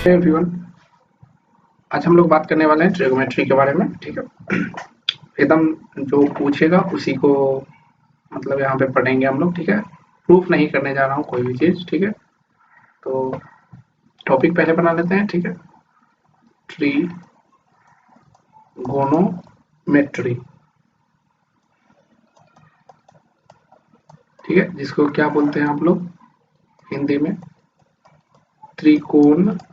Everyone, आज हम लोग बात करने वाले हैं ट्रिगोमेट्री के बारे में। ठीक है, एकदम जो पूछेगा उसी को मतलब यहाँ पे पढ़ेंगे हम लोग। ठीक है, प्रूफ नहीं करने जा रहा हूँ कोई भी चीज। ठीक है, तो टॉपिक पहले बना लेते हैं। ठीक है, ट्रिगोनोमेट्री। ठीक है, जिसको क्या बोलते हैं आप लोग हिंदी में? त्रिकोणमिति।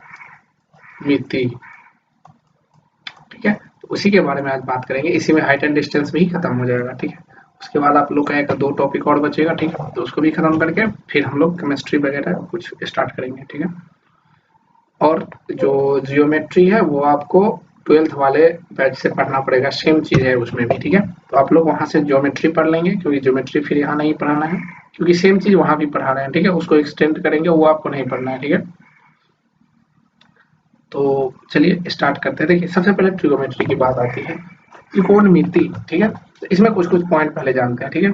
ठीक है, तो उसी के बारे में आज बात करेंगे। इसी में हाइट एंड डिस्टेंस भी खत्म हो जाएगा। ठीक है, उसके बाद आप लोग का एक दो टॉपिक और बचेगा। ठीक है, तो उसको भी खत्म करके फिर हम लोग केमिस्ट्री वगैरह कुछ स्टार्ट करेंगे। ठीक है, और जो जियोमेट्री है वो आपको 12th वाले बैच से पढ़ना पड़ेगा, सेम चीज है उसमें भी। ठीक है, तो आप लोग वहां से ज्योमेट्री पढ़ लेंगे, क्योंकि ज्योमेट्री फिर यहाँ नहीं पढ़ाना है, क्योंकि सेम चीज वहां भी पढ़ा रहे हैं। ठीक है, उसको एक्सटेंड करेंगे, वो आपको नहीं पढ़ना है। ठीक है, तो चलिए स्टार्ट करते हैं। देखिए, सबसे पहले ट्रिगोमेट्री की बात आती है, त्रिकोणमिति। ठीक है, तो इसमें कुछ कुछ पॉइंट पहले जानते हैं। ठीक है,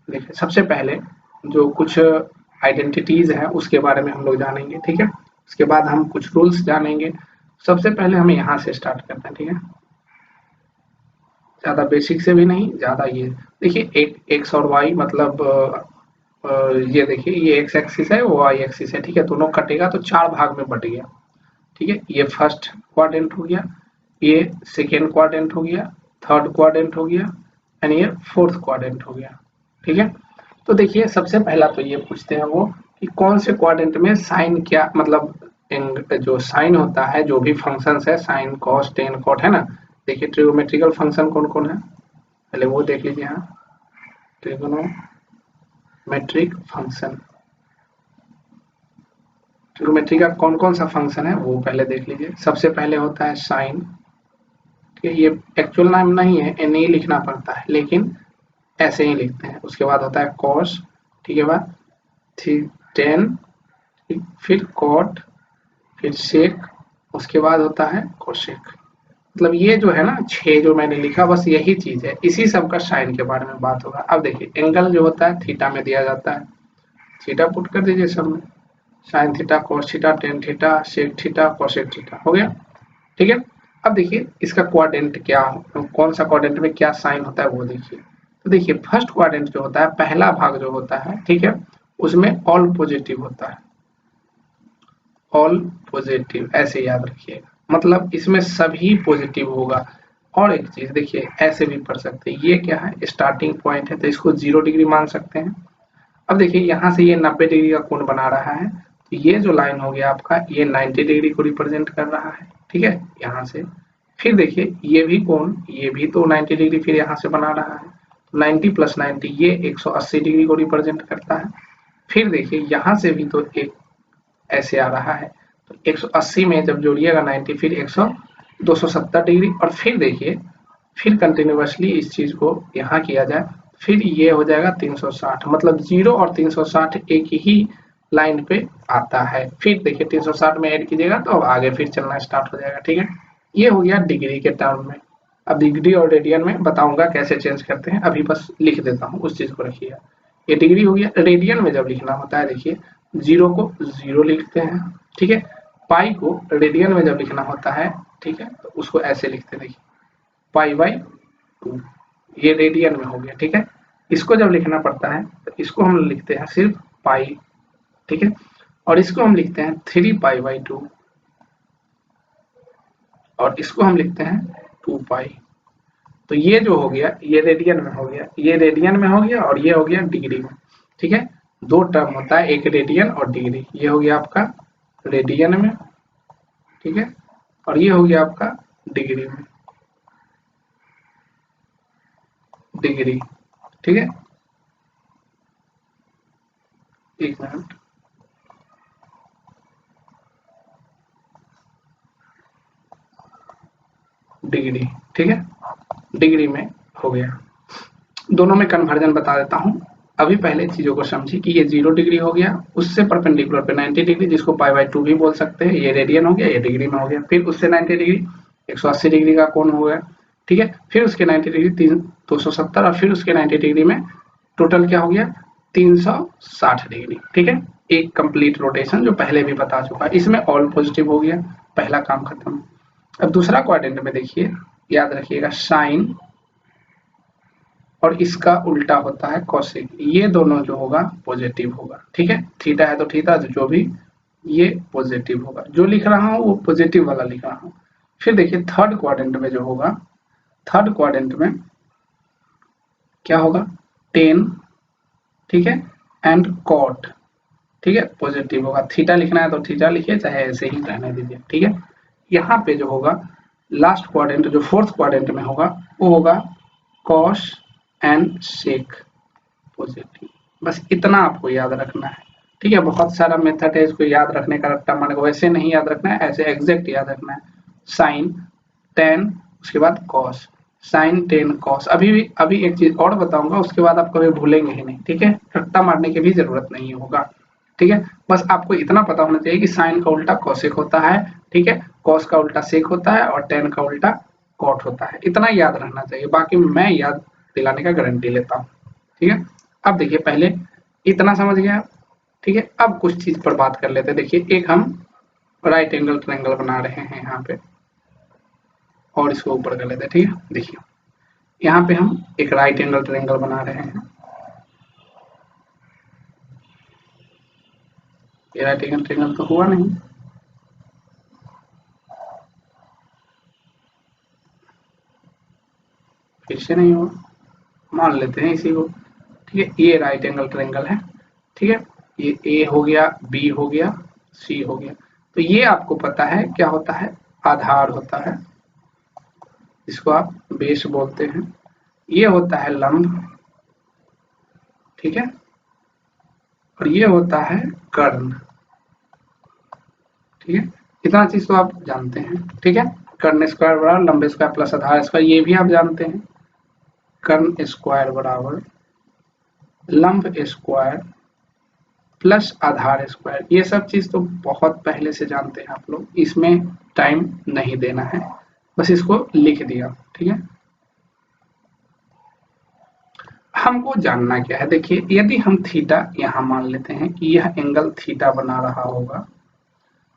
देखिए सबसे पहले जो कुछ आइडेंटिटीज है उसके बारे में हम लोग जानेंगे। ठीक है, उसके बाद हम कुछ रूल्स जानेंगे। सबसे पहले हम यहाँ से स्टार्ट करते हैं। ठीक है, ज्यादा बेसिक से भी नहीं, ज्यादा ये देखिए, एक एक्स और वाई मतलब ये देखिए, ये एक्स एक्सिस है, वो वाई एक्सिस है। ठीक है, दोनों कटेगा तो चार भाग में बट गया। ठीक है, ये फर्स्ट क्वाड्रेंट हो गया, ये सेकेंड क्वाड्रेंट हो गया, थर्ड क्वाड्रेंट हो गया, एंड ये फोर्थ क्वाड्रेंट हो गया। ठीक है, तो देखिए सबसे पहला तो ये पूछते हैं वो कि कौन से क्वाड्रेंट में साइन क्या मतलब जो साइन होता है, जो भी फंक्शंस है, साइन कॉस टेन कॉट है ना। देखिए ट्रिगोमेट्रिकल फंक्शन कौन कौन है, पहले वो देख लीजिए। यहाँ ट्रिगोनोमेट्रिक फंक्शन, ट्रिगोमेट्री का कौन कौन सा फंक्शन है वो पहले देख लीजिए। सबसे पहले होता है साइन। ये एक्चुअल नाम नहीं है, ये नहीं लिखना पड़ता है, लेकिन ऐसे ही लिखते हैं। उसके बाद होता है कॉस, ठीक है, बाद टेन, फिर कॉट, फिर सेक, उसके बाद होता है कोसेक। मतलब ये जो है ना, 6 जो मैंने लिखा, बस यही चीज है, इसी सब का साइन के बारे में बात होगा। अब देखिए एंगल जो होता है थीटा में दिया जाता है, थीटा पुट कर दीजिए सब में, sine theta, cos theta, tan theta, sec theta, cosec theta, हो गया। ठीक है, अब देखिए इसका क्वाड्रेंट क्या, कौन सा क्वाड्रेंट में क्या साइन होता है वो देखिए। तो देखिए फर्स्ट क्वाड्रेंट जो होता है, पहला भाग जो होता है, ठीक है, उसमें ऑल पॉजिटिव होता है, ऑल पॉजिटिव, ऐसे याद रखिएगा, मतलब इसमें सभी पॉजिटिव होगा। और एक चीज देखिए, ऐसे भी पढ़ सकते हैं, ये क्या है, स्टार्टिंग पॉइंट है, तो इसको 0 डिग्री मान सकते हैं। अब देखिए यहाँ से ये 90 डिग्री का कोण बना रहा है, तो ये जो लाइन हो गया आपका, ये 90 डिग्री को रिप्रेजेंट कर रहा है। ठीक है, यहाँ से फिर देखिए ये भी कोण, ये भी तो 90 डिग्री फिर यहाँ से बना रहा है, तो 90 प्लस 90 ये 180 डिग्री को रिप्रेजेंट करता है। फिर देखिए यहाँ से भी तो एक ऐसे आ रहा है, तो 180 में जब जोड़िएगा 90, फिर 270 डिग्री, और फिर देखिए फिर कंटिन्यूअसली इस चीज को यहाँ किया जाए, फिर ये हो जाएगा 360, मतलब 0 और 360 एक ही लाइन पे आता है। फिर देखिए 360 में ऐड कीजिएगा तो अब आगे फिर चलना स्टार्ट हो जाएगा। ठीक है, ये हो गया डिग्री के टर्म में। अब डिग्री और रेडियन में बताऊंगा कैसे चेंज करते हैं, अभी बस लिख देता हूँ, उस चीज को रखिएगा। ये डिग्री हो गया। रेडियन में जब लिखना होता है, देखिए 0 को 0 लिखते हैं, ठीक है, पाई को रेडियन में जब लिखना होता है, ठीक है, तो उसको ऐसे लिखते हैं, देखिए पाई बाई 2, ये रेडियन में हो गया। ठीक है, इसको जब लिखना पड़ता है तो इसको हम लिखते हैं सिर्फ पाई, ठीक है, और इसको हम लिखते हैं 3 पाई बाई 2, और इसको हम लिखते हैं 2 पाई। तो ये जो हो गया, ये रेडियन में हो गया, ये रेडियन में हो गया, और ये हो गया डिग्री में। ठीक है, दो टर्म होता है, एक रेडियन और डिग्री। ये हो गया आपका रेडियन में, ठीक है, और ये हो गया आपका डिग्री में, डिग्री। ठीक है, एक मिनट, डिग्री, ठीक है, डिग्री में हो गया। दोनों में कन्वर्जन बता देता हूँ। अभी पहले चीजों को समझिए कि ये 0 डिग्री हो गया, उससे परपेंडिकुलर पे 90 डिग्री, जिसको पाई बाई 2 भी बोल सकते हैं, ये रेडियन हो गया, ये डिग्री में हो गया। फिर उससे 90 डिग्री 180 डिग्री का कोण हो गया। ठीक है, फिर उसके 90 डिग्री 270, और फिर उसके 90 डिग्री में टोटल क्या हो गया, 360 डिग्री। ठीक है, एक कंप्लीट रोटेशन जो पहले भी बता चुका है। इसमें ऑल पॉजिटिव हो गया। पहला काम खत्म। अब दूसरा क्वाड्रेंट में देखिए, याद रखिएगा साइन और इसका उल्टा होता है कॉसेक, ये दोनों जो होगा पॉजिटिव होगा, ठीक है। थीटा है तो थीटा, जो भी ये पॉजिटिव होगा, जो लिख रहा हूं वो पॉजिटिव वाला लिख रहा हूं। फिर देखिए थर्ड क्वाड्रेंट में जो होगा, थर्ड क्वाड्रेंट में क्या होगा, टेन, ठीक है, एंड कॉट, ठीक है, पॉजिटिव होगा। थीटा लिखना है तो थीटा लिखिए, चाहे ऐसे ही रहने दीजिए, ठीक है। यहाँ पे जो होगा लास्ट क्वाड्रेंट, जो फोर्थ क्वाड्रेंट में होगा, वो होगा कॉस एंड सेक पॉजिटिव। बस इतना आपको याद रखना है, ठीक है। बहुत सारा मेथड है इसको याद रखने का, रट्टा मारने को वैसे नहीं याद रखना है, ऐसे एग्जैक्ट याद रखना है। साइन, टेन, उसके बाद कॉस, साइन टेन कॉस। अभी एक चीज और बताऊंगा, उसके बाद आप कभी भूलेंगे ही नहीं, ठीक है। रट्टा मारने की भी जरूरत नहीं होगा, ठीक है। बस आपको इतना पता होना चाहिए कि साइन का उल्टा कॉसेक होता है, ठीक है, कॉस का उल्टा सेक होता है और टेन का उल्टा कॉट होता है। इतना याद रहना चाहिए, बाकी मैं याद दिलाने का गारंटी लेता हूँ, ठीक है। अब देखिए पहले इतना समझ गया, ठीक है। अब कुछ चीज पर बात कर लेते हैं। देखिए एक हम राइट एंगल ट्रायंगल बना रहे हैं यहाँ पे, और इसको ऊपर कर लेते हैं, ठीक है। देखिए यहाँ पे हम एक राइट एंगल ट्रायंगल बना रहे हैं, ये राइट एंगल ट्रायंगल तो हुआ नहीं, फिर से नहीं हुआ, मान लेते हैं इसी को, ठीक है। ये राइट एंगल ट्रायंगल है, ठीक है। ये ए हो गया, बी हो गया, सी हो गया। तो ये आपको पता है क्या होता है, आधार होता है, इसको आप बेस बोलते हैं। ये होता है लंब, ठीक है, और ये होता है कर्ण, ठीक है। इतना चीज तो आप जानते हैं, ठीक है। कर्ण स्क्वायर बराबर लंब स्क्वायर प्लस आधार स्क्वायर, ये भी आप जानते हैं। कर्ण स्क्वायर बराबर लंब स्क्वायर प्लस आधार स्क्वायर, ये सब चीज तो बहुत पहले से जानते हैं आप लोग, इसमें टाइम नहीं देना है, बस इसको लिख दिया, ठीक है। हमको जानना क्या है, देखिए यदि हम थीटा यहां मान लेते हैं कि यह एंगल थीटा बना रहा होगा,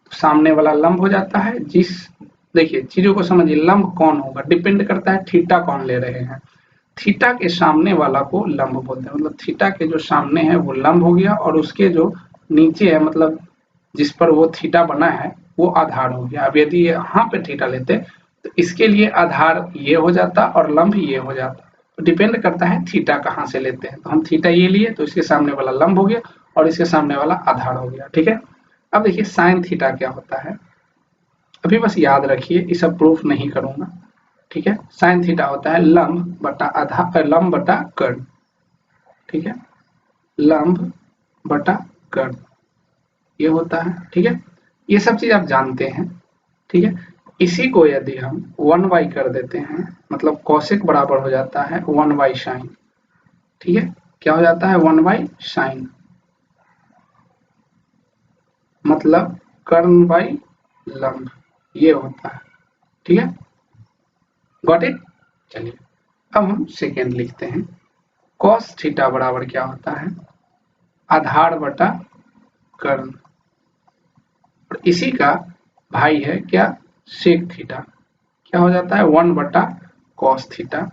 तो सामने वाला लंब हो जाता है। देखिए चीजों को समझिए, लंब कौन होगा डिपेंड करता है थीटा कौन ले रहे हैं। थीटा के सामने वाला को लंब बोलते हैं, मतलब थीटा के जो सामने है वो लंब हो गया, और उसके जो नीचे है, मतलब जिस पर वो थीटा बना है, वो आधार हो गया। अब यदि यहाँ पे थीटा लेते तो इसके लिए आधार ये हो जाता और लंब ये हो जाता, तो डिपेंड करता है थीटा कहाँ से लेते हैं। तो हम थीटा ये लिए तो इसके सामने वाला लंब हो गया और इसके सामने वाला आधार हो गया, ठीक है। अब देखिए साइन थीटा क्या होता है, अभी बस याद रखिए, ये सब प्रूफ नहीं करूंगा, ठीक है। साइन थीटा होता है लंब बटा आधार, लंब बटा कर्ण, ठीक है, लंब बटा कर्ण, ये होता है, ठीक है। ये सब चीज आप जानते हैं, ठीक है। इसी को यदि हम 1 कर देते हैं, मतलब कॉसेक बराबर हो जाता है 1 साइन, ठीक है। क्या हो जाता है 1 साइन, मतलब कर्ण बाई लंब, ये होता है, ठीक है। Got it. चलिए अब हम सेकेंड लिखते हैं, कॉस थीटा बराबर क्या होता है, आधार बटा कर्ण, और इसी का भाई है क्या, सेक थीटा, क्या हो जाता है 1 बटा कॉस थीटा।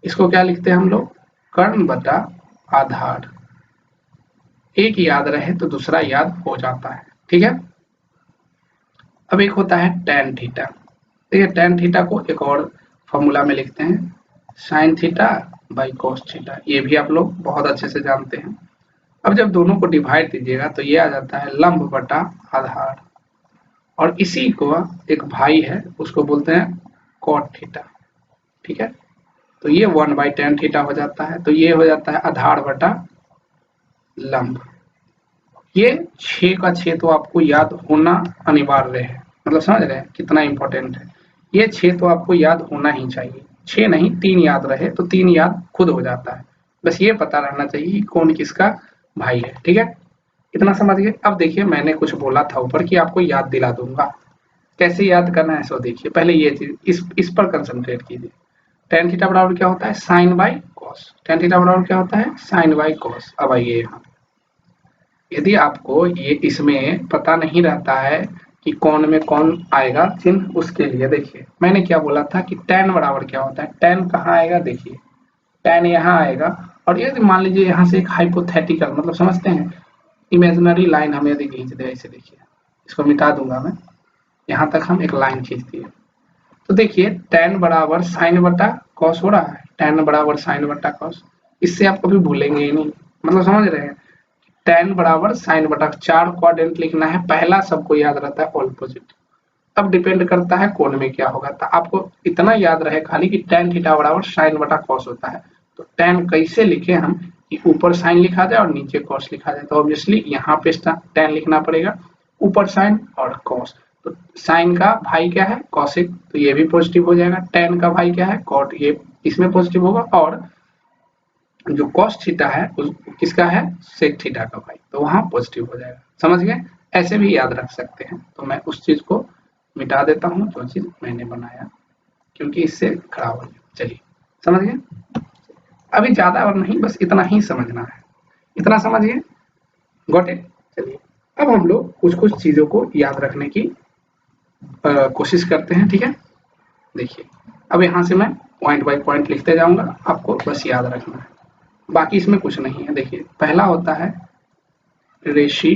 इसको क्या लिखते हैं हम लोग, कर्ण बटा आधार। एक याद रहे तो दूसरा याद हो जाता है, ठीक है। अब एक होता है tan थीटा, देखिए tan थीटा को एक और फॉर्मूला में लिखते हैं, sine theta by cos theta, ये भी आप लोग बहुत अच्छे से जानते हैं। अब जब दोनों को डिवाइड दीजिएगा तो ये आ जाता है लंब बटा आधार, और इसी को एक भाई है उसको बोलते हैं कॉट थीटा, ठीक है। तो ये 1/tan थीटा हो जाता है, तो ये हो जाता है आधार बटा लंब। ये 6 का 6 तो आपको याद होना अनिवार्य है, मतलब समझ रहे हैं कितना इंपॉर्टेंट है। ये 6 तो आपको याद होना ही चाहिए, 6 नहीं 3 याद रहे तो 3 याद खुद हो जाता है, बस ये पता रहना चाहिए कि कौन किसका भाई है, ठीक है। इतना समझ गए। अब देखिए मैंने कुछ बोला था ऊपर कि आपको याद दिला दूंगा, कैसे याद करना है सो देखिए। पहले ये चीज इस पर कंसंट्रेट कीजिए। tan थीटा बराबर क्या होता है, sine by cos. tan theta बराबर क्या होता है, साइन बाई कॉस। अब आइए यहाँ, यदि आपको ये इसमें पता नहीं रहता है कि कौन में कौन आएगा चिन्ह, उसके लिए देखिए मैंने क्या बोला था कि tan बराबर क्या होता है। tan कहाँ आएगा, देखिए tan यहाँ आएगा। और यदि मान लीजिए यहाँ से एक हाइपोथेटिकल, मतलब समझते हैं, इमेजिनरी लाइन हम यदि खींच दे, ऐसे देखिए, इसको मिटा दूंगा मैं, यहाँ तक हम एक लाइन खींच दिए, तो देखिए tan बराबर साइन बटा कॉस हो रहा है, tan बराबर साइन बटा कॉस, इससे आप कभी भूलेंगे ही नहीं, मतलब समझ रहे हैं। tan बराबर साइन बटा, 4 क्वाड्रेंट लिखना है, पहला सबको याद रहता है ऑल पॉजिटिव, अब डिपेंड करता है कोण में क्या होगा। तो आपको इतना याद रहे खाली कि tan थीटा बराबर साइन बटा कॉस होता है। तो tan कैसे लिखे हम, कि ऊपर साइन लिखा जाए और नीचे कॉस लिखा जाए, तो ऑब्वियसली यहाँ पे tan लिखना पड़ेगा, ऊपर साइन और कॉस। तो साइन का भाई क्या है, कॉसिक, तो ये भी पॉजिटिव हो जाएगा। tan का भाई क्या है, कॉट, ये इसमें पॉजिटिव होगा। और जो कॉस थीटा है किसका है, सेक थीटा का भाई, तो वहां पॉजिटिव हो जाएगा। समझ गए, ऐसे भी याद रख सकते हैं। तो मैं उस चीज को मिटा देता हूं जो चीज मैंने बनाया, क्योंकि इससे खराब हो जाए। चलिए समझ गए, अभी ज्यादा और नहीं, बस इतना ही समझना है, इतना समझ गए, गॉट इट। चलिए अब हम लोग कुछ कुछ चीजों को याद रखने की कोशिश करते हैं, ठीक है। देखिए अब यहाँ से मैं पॉइंट बाय पॉइंट लिखते जाऊंगा, आपको बस याद रखना है, बाकी इसमें कुछ नहीं है। देखिए पहला होता है रेशी,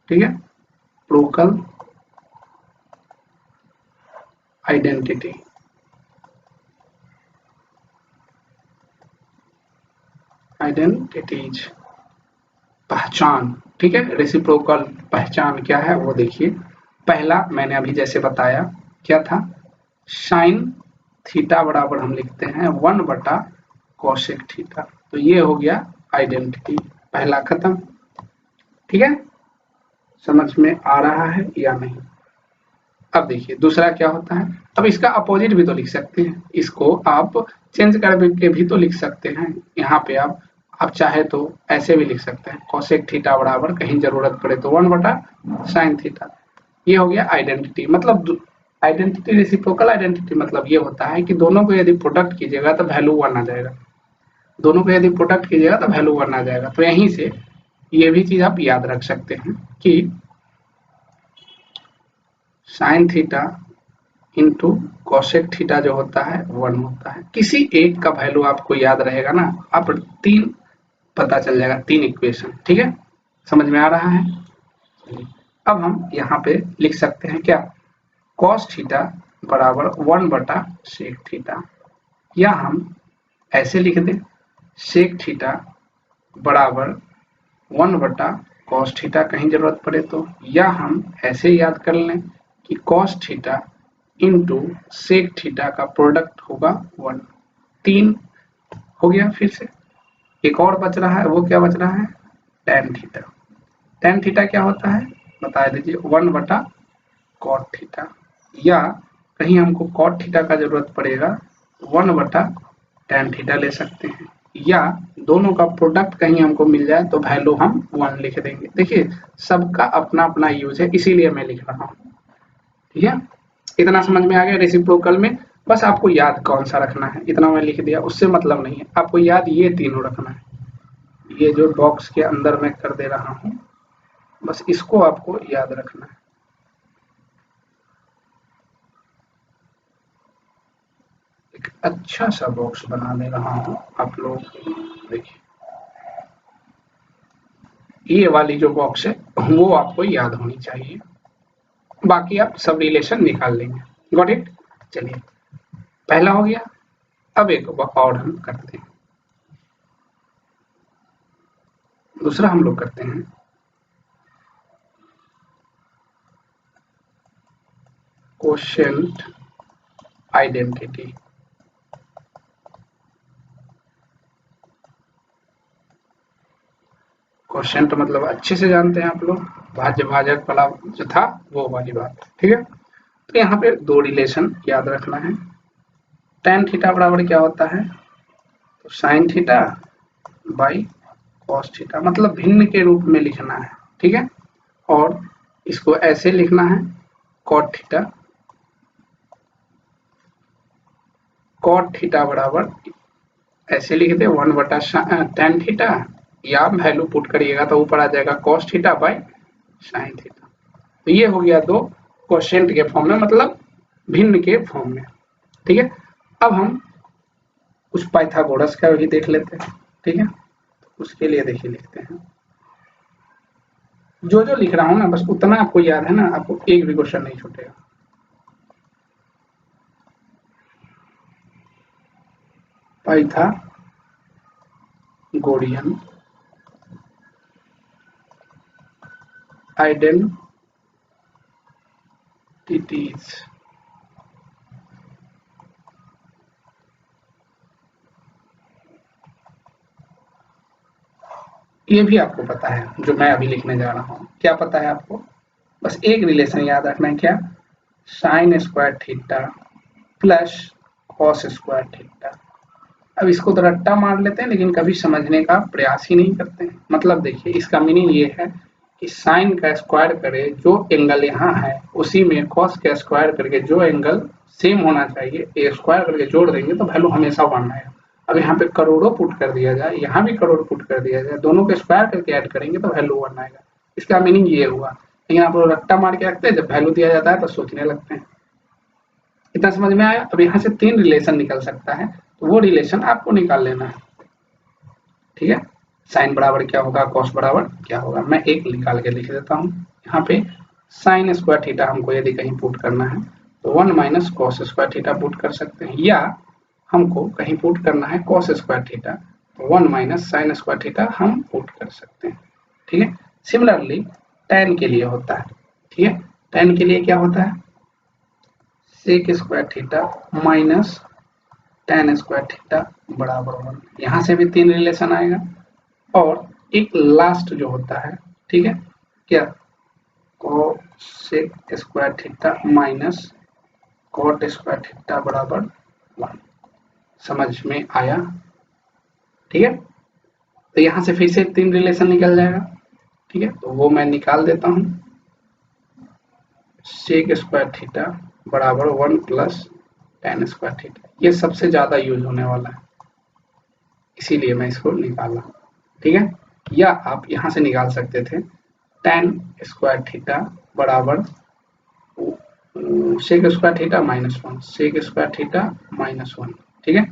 ठीक है, प्रोकल आइडेंटिटी, आइडेंटिटीज पहचान, ठीक है। रेसिप्रोकल पहचान क्या है वो देखिए, पहला मैंने अभी जैसे बताया क्या था, साइन थीटा बराबर हम लिखते हैं 1 बटा कोसेक थीटा, तो ये हो गया आइडेंटिटी, पहला खत्म, ठीक है। समझ में आ रहा है या नहीं। अब देखिए दूसरा क्या होता है, अब इसका अपोजिट भी तो लिख सकते हैं, इसको आप चेंज करके भी तो लिख सकते हैं। यहाँ पे आप चाहे तो ऐसे भी लिख सकते हैं, कोसेक थीटा बराबर कहीं जरूरत पड़े तो 1 बटा साइन थीटा, ये हो गया आइडेंटिटी। मतलब आइडेंटिटी, रेसिप्रोकल आइडेंटिटी मतलब ये होता है कि दोनों को यदि प्रोडक्ट कीजिएगा तो वैल्यू 1 आ जाएगा, दोनों को यदि प्रोडक्ट कीजिएगा तो वैल्यू 1 आ जाएगा। तो यहीं से ये भी चीज आप याद रख सकते हैं कि sine theta into cosec theta जो होता है 1 होता है। किसी एक का वैल्यू आपको याद रहेगा ना, आप 3 पता चल जाएगा, 3 इक्वेशन, ठीक है, समझ में आ रहा है। अब हम यहाँ पे लिख सकते हैं क्या, कॉस थीटा बराबर 1 बटा सेक थीटा, या हम ऐसे लिख दें सेक थीटा बराबर 1 बटा कॉस थीटा कहीं जरूरत पड़े तो, या हम ऐसे याद कर लें कि cos theta into sec theta का प्रोडक्ट होगा 1, 3 हो गया। फिर से एक और बच रहा है, वो क्या बच रहा है, tan थीटा। tan थीटा क्या होता है बता दीजिए, 1 बटा कॉट थीटा, या कहीं हमको कॉट थीटा का जरूरत पड़ेगा 1 बटा tan थीटा ले सकते हैं, या दोनों का प्रोडक्ट कहीं हमको मिल जाए तो वैल्यू हम 1 लिख देंगे। देखिए सबका अपना अपना यूज है, इसीलिए मैं लिख रहा हूँ, ठीक है। इतना समझ में आ गया। रेसिप्रोकल में बस आपको याद कौन सा रखना है, इतना मैं लिख दिया, उससे मतलब नहीं है, आपको याद ये तीनों रखना है। ये जो बॉक्स के अंदर मैं कर दे रहा हूँ, बस इसको आपको याद रखना है। एक अच्छा सा बॉक्स बना दे रहा हूँ आप लोग, देखिए ये वाली जो बॉक्स है वो आपको याद होनी चाहिए, बाकी आप सब रिलेशन निकाल लेंगे। Got it. चलिए पहला हो गया, अब एक और हम करते हैं, दूसरा हम लोग करते हैं क्वोशिएंट आइडेंटिटी। क्वोशिएंट मतलब अच्छे से जानते हैं आप लोग, भाज्य भाजक वाला जो था वो वाली बात, ठीक है। तो यहाँ पे 2 रिलेशन याद रखना है। tan थीटा बराबर क्या होता है, तो sine theta by cos theta, मतलब भिन्न के रूप में लिखना है, ठीक है। और इसको ऐसे लिखना है, कॉट थीटा, कॉट थीटा बराबर ऐसे लिख दे 1 बटा tan थीटा, या वैल्यू पुट करिएगा तो ऊपर आ जाएगा cos theta by sine theta. तो ये हो गया दो क्वोशिएंट के फॉर्म में, मतलब भिन्न के फॉर्म में। ठीक है, अब हम कुछ पाइथागोरस का भी देख लेते हैं। ठीक है, उसके लिए देखिए लिखते हैं, जो जो लिख रहा हूं ना बस उतना आपको याद है ना, आपको एक भी क्वेश्चन नहीं छूटेगा। Pythagorean identities. ये भी आपको पता है जो मैं अभी लिखने जा रहा हूं। क्या पता है आपको? बस एक रिलेशन याद रखना है, क्या? Sine square theta plus cos square theta. अब इसको तो रट्टा मार लेते हैं लेकिन कभी समझने का प्रयास ही नहीं करते हैं। मतलब देखिए, इसका मीनिंग ये है कि साइन का स्क्वायर करे जो एंगल यहाँ है उसी में कॉस का स्क्वायर करके जो एंगल सेम होना चाहिए, ए स्क्वायर करके जोड़ देंगे तो वैल्यू हमेशा 1 आएगा। अब यहाँ पे करोड़ों पुट कर दिया जाए, यहाँ भी करोड़ पुट कर दिया जाए, दोनों के स्क्वायर करके ऐड करेंगे तो वैल्यू 1 आएगा। इसका मीनिंग ये हुआ। लेकिन आप लोग रट्टा मार के रखते हैं, जब वैल्यू दिया जाता है तो सोचने लगते हैं। इतना समझ में आया? अब यहाँ से 3 रिलेशन निकल सकता है, तो वो रिलेशन आपको निकाल लेना है। ठीक है, साइन बराबर क्या होगा, कॉस बराबर क्या होगा। मैं एक निकाल के लिख देता हूँ। यहाँ पे साइन स्क्वायर थीटा हमको यदि कहीं पुट करना है तो 1 minus cos square theta put कर सकते हैं, या हमको कहीं पुट करना है कॉस स्क्वायर थीटा तो 1 माइनस साइन स्क्वायर थीटा हम पुट कर सकते हैं। ठीक है, सिमिलरली tan के लिए होता है। ठीक है, tan के लिए क्या होता है, sec square theta minus tan square theta बराबर 1। यहाँ से भी 3 रिलेशन आएगा। और एक लास्ट जो होता है, ठीक है, क्या, cosec square theta minus cot square theta बराबर 1। समझ में आया? ठीक है, तो यहाँ से फिर से 3 रिलेशन निकल जाएगा। ठीक है, तो वो मैं निकाल देता हूँ। सेक स्क्वायर थीटा बराबर 1 प्लस tan स्क्वायर थीटा। ये सबसे ज्यादा यूज होने वाला है, इसीलिए मैं इसको निकाला। ठीक है, या आप यहां से निकाल सकते थे tan स्क्वायर थीटा बराबर sec square theta minus 1, sec square theta minus 1। ठीक है,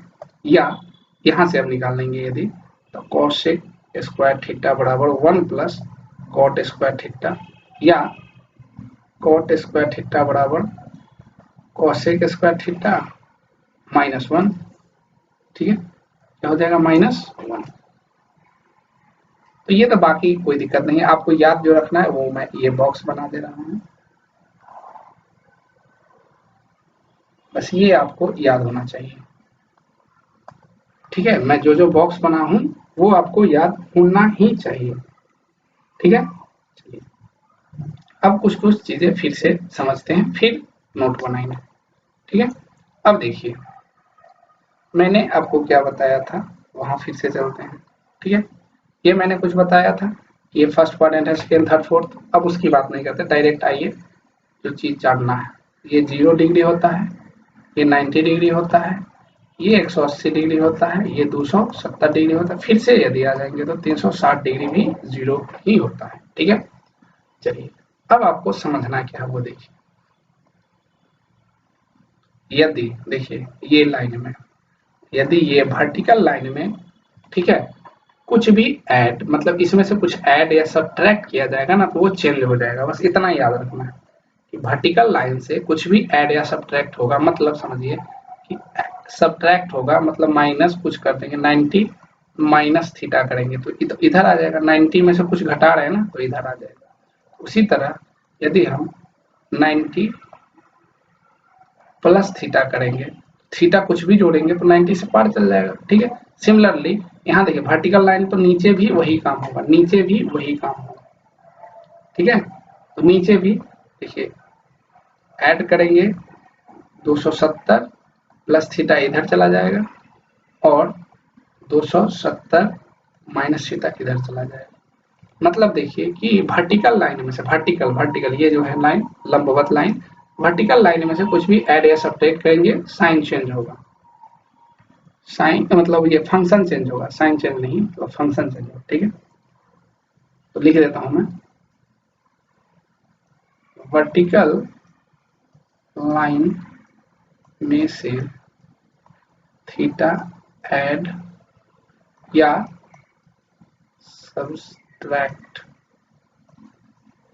या यहां से आप निकाल लेंगे यदि, तो कॉसेक स्क्वायर थीटा बराबर 1 प्लस कॉट स्क्वायर थीटा, या कॉट स्क्वायर थीटा बराबर कॉसेक स्क्वायर थीटा माइनस 1। ठीक है, क्या हो जाएगा, -1। तो ये तो बाकी कोई दिक्कत नहीं है, आपको याद जो रखना है वो मैं ये बॉक्स बना दे रहा हूँ। बस ये आपको याद होना चाहिए। ठीक है, मैं जो जो बॉक्स बना हूं वो आपको याद होना ही चाहिए। ठीक है, चलिए अब कुछ कुछ चीजें फिर से समझते हैं, फिर नोट बनाएंगे। ठीक है, अब देखिए मैंने आपको क्या बताया था, वहां फिर से चलते हैं। ठीक है, ये मैंने कुछ बताया था, ये फर्स्ट क्वाड्रेंट है, सेकंड थर्ड फोर्थ। अब उसकी बात नहीं करते, डायरेक्ट आइए जो चीज जानना है। ये 0 डिग्री होता है, ये 90 डिग्री होता है, ये 180 डिग्री होता है, ये 270 डिग्री होता है। फिर से यदि आ जाएंगे तो 360 डिग्री भी 0 ही होता है। ठीक है, चलिए अब आपको समझना क्या है वो देखिए। यदि देखिए ये लाइन में, यदि ये वर्टिकल लाइन में, ठीक है, कुछ भी ऐड, मतलब इसमें से कुछ ऐड या सब्ट्रैक्ट किया जाएगा ना तो वो चेंज हो जाएगा। बस इतना याद रखना है कि वर्टिकल लाइन से कुछ भी ऐड या सब्ट्रैक्ट होगा, मतलब समझिए कि सब्ट्रैक्ट होगा मतलब माइनस कुछ कर देंगे, 90 माइनस थीटा करेंगे तो इधर आ जाएगा। 90 में से कुछ घटा रहे हैं ना तो इधर आ जाएगा। उसी तरह यदि हम 90 प्लस थीटा करेंगे, थीटा कुछ भी जोड़ेंगे तो 90 से पार चल जाएगा। ठीक है, सिमिलरली यहाँ देखिए वर्टिकल लाइन तो नीचे भी वही काम होगा, नीचे भी वही काम होगा। ठीक है, तो नीचे भी देखिए ऐड करेंगे 270 प्लस थीटा इधर चला जाएगा और 270 माइनस थीटा इधर चला जाएगा। मतलब देखिए कि वर्टिकल लाइन में से, वर्टिकल वर्टिकल ये जो है लाइन, लंबवत लाइन, वर्टिकल लाइन में से कुछ भी ऐड या सब्ट्रैक्ट करेंगे साइन चेंज होगा। साइन मतलब ये फंक्शन चेंज होगा, साइन चेंज नहीं, तो फंक्शन चेंज होगा। ठीक है, तो लिख देता हूं मैं वर्टिकल लाइन में से थीटा ऐड या सब्सट्रैक्ट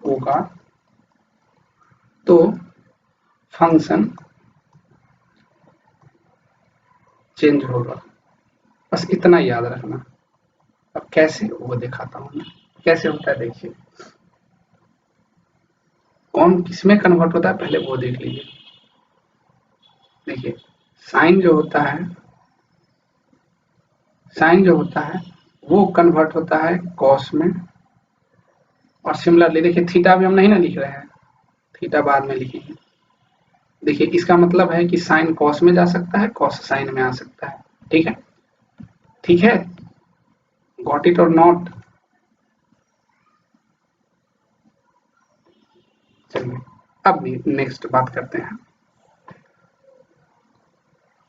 होगा तो फंक्शन चेंज होगा। बस इतना याद रखना। अब कैसे वो दिखाता हूं मैं, कैसे होता है देखिए। कौन किसमें कन्वर्ट होता है पहले वो देख लीजिए। देखिए साइन जो होता है, साइन जो होता है वो कन्वर्ट होता है कॉस में। और सिमिलरली देखिए थीटा भी हम नहीं ना लिख रहे हैं, थीटा बाद में लिखेंगे। देखिए इसका मतलब है कि साइन कॉस में जा सकता है, कॉस साइन में आ सकता है। ठीक है, ठीक है, गॉट इट और नॉट। चलिए अब नेक्स्ट बात करते हैं।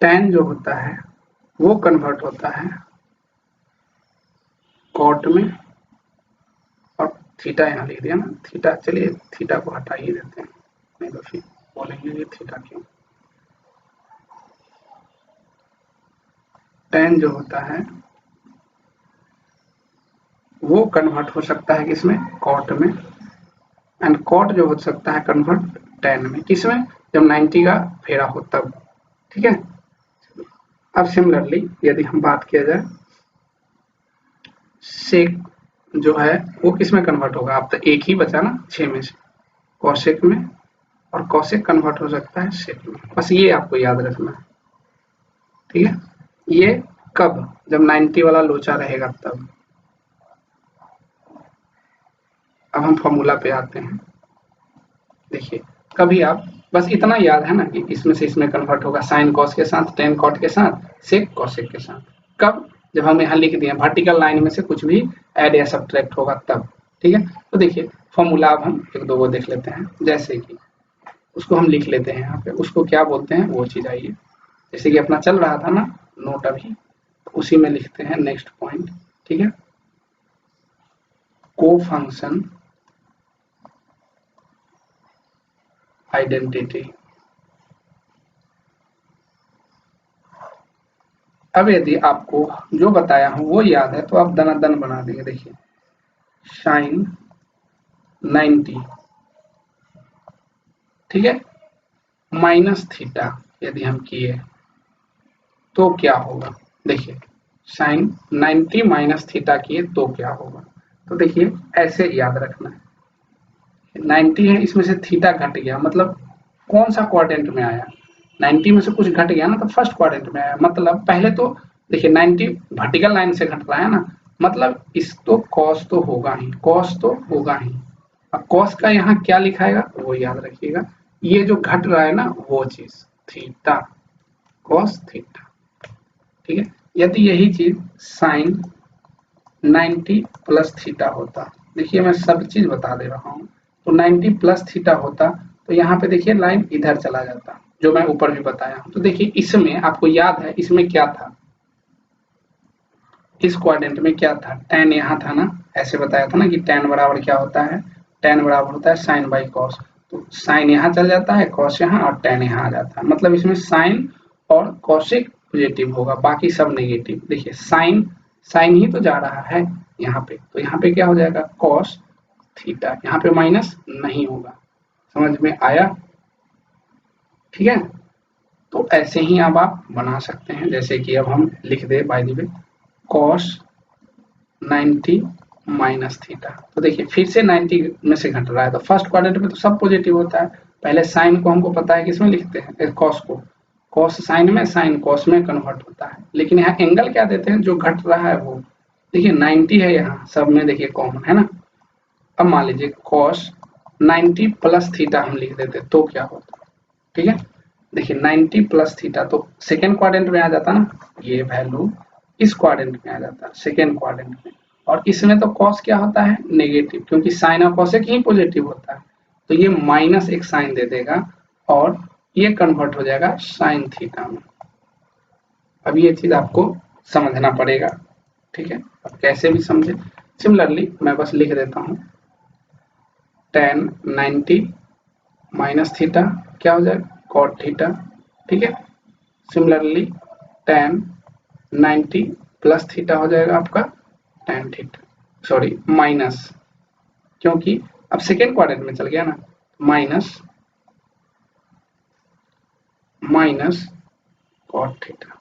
tan जो होता है वो कन्वर्ट होता है कॉट में। और थीटा यहाँ लिख दिया ना, थीटा, चलिए थीटा को हटा ही देते हैं, नहीं तो फिर बोलेंगे ये थीटा क्यों। tan जो होता है वो कन्वर्ट हो सकता है किसमें, कॉट में। एंड कॉट जो हो सकता है कन्वर्ट tan में, किसमें, जब 90 का फेरा हो तब। ठीक है, अब सिमिलरली यदि हम बात किया जाए सेक जो है वो किसमें कन्वर्ट होगा। अब तो एक ही बचा ना 6 में से, कॉसेक में। और कॉसेक कन्वर्ट हो सकता है सेक में। बस ये आपको याद रखना है। ठीक है, ये कब, जब 90 वाला लोचा रहेगा तब। अब हम फॉर्मूला पे आते हैं। देखिए कभी आप बस इतना याद है ना कि इसमें से इसमें कन्वर्ट होगा, साइन कॉस के साथ, टेन कॉट के साथ, सेक कॉसेक के साथ। कब, जब हम यहाँ लिख दिए वर्टिकल लाइन में से कुछ भी ऐड या सब्ट्रैक्ट होगा तब। ठीक है, तो देखिए फॉर्मूला अब हम एक दो को देख लेते हैं। जैसे कि उसको हम लिख लेते हैं यहाँ पे, उसको क्या बोलते हैं वो चीज आइए। जैसे कि अपना चल रहा था ना नोट अभी, तो उसी में लिखते हैं नेक्स्ट पॉइंट। ठीक है, को फंक्शन आइडेंटिटी। अब यदि आपको जो बताया हूं वो याद है तो आप दनादन बना देंगे। देखिए साइन 90, ठीक है, माइनस थीटा यदि हम किए तो क्या होगा। देखिए साइन 90 माइनस थीटा किए तो क्या होगा। तो देखिए ऐसे याद रखना है, 90 है, इसमें से थीटा घट गया, मतलब कौन सा क्वाड्रेंट में आया। 90 में से कुछ घट गया ना तो फर्स्ट क्वाड्रेंट में आया। मतलब पहले तो देखिए 90 वर्टिकल लाइन से घट रहा है ना, मतलब इस तो कॉस तो होगा ही, कॉस तो होगा ही। अब कॉस का यहाँ क्या लिखाएगा वो याद रखिएगा। ये जो घट रहा है ना वो चीज थीटा, कॉस थीटा। ठीक है, यदि यही चीज साइन 90 प्लस थीटा होता, देखिए मैं सब चीज बता दे रहा हूँ, तो 90 प्लस थीटा होता तो यहाँ पे देखिए लाइन इधर चला जाता, जो मैं ऊपर भी बताया हूँ। तो देखिए इसमें आपको याद है इसमें क्या था, इस क्वाड्रेंट में क्या था, tan यहाँ था ना, ऐसे बताया था ना कि tan बराबर क्या होता है, tan बराबर होता है साइन बाई कॉस। तो साइन यहाँ चल जाता है, कॉस यहाँ, और tan यहाँ आ जाता है। मतलब इसमें साइन और कॉसेक पॉजिटिव होगा, बाकी सब नेगेटिव। देखिए साइन, साइन ही तो जा रहा है यहाँ पे, तो यहाँ पे क्या हो जाएगा कॉस थीटा, यहाँ पे माइनस नहीं होगा। समझ में आया। ठीक है, तो ऐसे ही अब आप बना सकते हैं। जैसे कि अब हम लिख दे by the way cos 90 minus theta. तो देखिए फिर से 90 में से घट रहा है, तो फर्स्ट क्वाड्रेंट में तो सब पॉजिटिव होता है। पहले साइन को हमको पता है किसमें लिखते हैं, कॉस को, कॉस साइन में, साइन कॉस में कन्वर्ट होता है। लेकिन यहाँ एंगल क्या देते हैं, जो घट रहा है वो। देखिए 90 है यहाँ सब में, देखिए कॉमन है ना। अब मान लीजिए कॉस 90 प्लस थीटा हम लिख देते तो क्या होता। ठीक है, देखिए 90 प्लस थीटा तो सेकेंड क्वाड्रेंट में आ जाता ना, ये वैल्यू इस क्वाड्रेंट में आ जाता, सेकेंड क्वाड्रेंट में। और इसमें तो कॉस क्या होता है नेगेटिव, क्योंकि साइन और कॉसेक ही पॉजिटिव होता है। तो ये माइनस एक साइन दे देगा और ये कन्वर्ट हो जाएगा साइन थीटा में। अब ये चीज आपको समझना पड़ेगा। ठीक है, अब कैसे भी समझे। सिमिलरली मैं बस लिख देता हूँ tan 90 माइनस थीटा क्या हो जाएगा कॉट थीटा, ठीक है। सिमिलरली tan 90 प्लस थीटा हो जाएगा आपका tan थीटा, सॉरी माइनस, क्योंकि अब सेकेंड क्वाड्रेंट में चल गया ना, माइनस माइनस कॉट थीटा,